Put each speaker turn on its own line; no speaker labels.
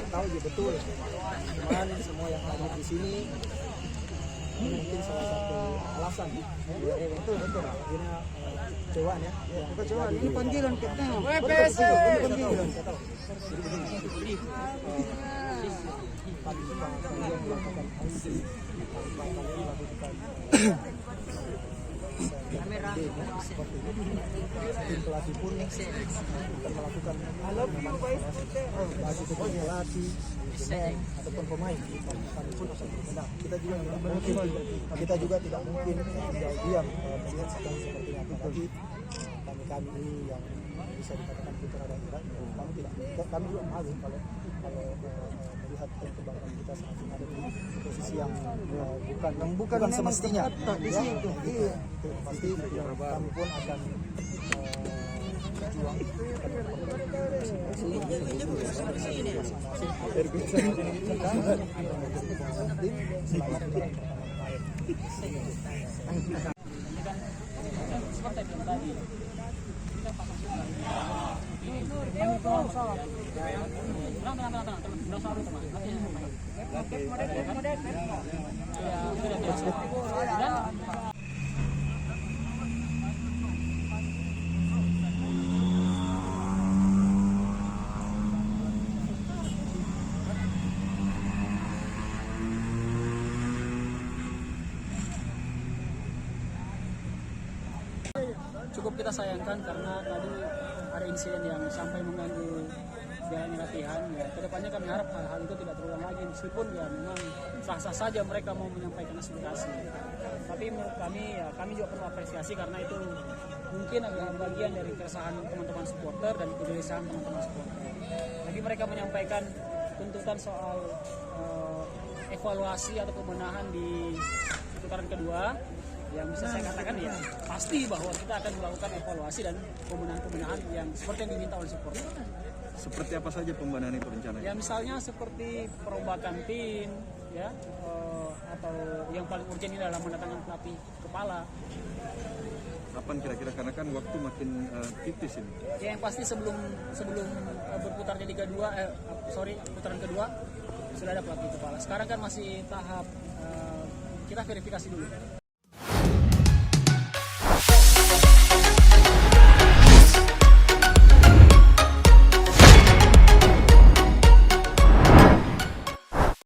Tahu ya betul. Cuman semua yang hadir di sini mungkin salah satu alasan betul akhirnya kecewaan ya kecewaan ini panggilan kita ini panggilan kita pelatih pun akan melakukan bagi pelatih ataupun pemain kami pun kita juga tidak mungkin tinggal diam melihat situasi seperti apa, tapi kami ini yang bisa dikatakan putra dan tidak kami juga malu kalau melihat perkembangan kita saat ini ada di posisi yang bukan semestinya di situ. Pasti kami pun akan berjuang
cukup kita sayangkan karena tadi ada insiden yang sampai mengganggu jalannya latihan. Ya, kedepannya kami harap hal-hal itu tidak terulang lagi, meskipun ya memang sah-sah saja mereka mau menyampaikan aspirasi. Tapi menurut kami ya kami juga perlu apresiasi karena itu mungkin adalah bagian dari keresahan teman-teman supporter dan kegelisahan teman-teman supporter. Lagi mereka menyampaikan tuntutan soal evaluasi atau pembenahan di putaran kedua. Yang bisa saya katakan ya pasti bahwa kita akan melakukan evaluasi dan pembenahan-pembenahan yang seperti yang diminta oleh supporter.
Seperti apa saja pembenahan itu rencananya?
Ya misalnya seperti perombakan tim, ya, atau yang paling urgent ini adalah mendatangkan pelatih kepala.
Kapan kira-kira, karena kan waktu makin tipis ini?
Ya yang pasti sebelum berputarnya Liga 2, putaran kedua sudah ada pelatih kepala. Sekarang kan masih tahap kita verifikasi dulu.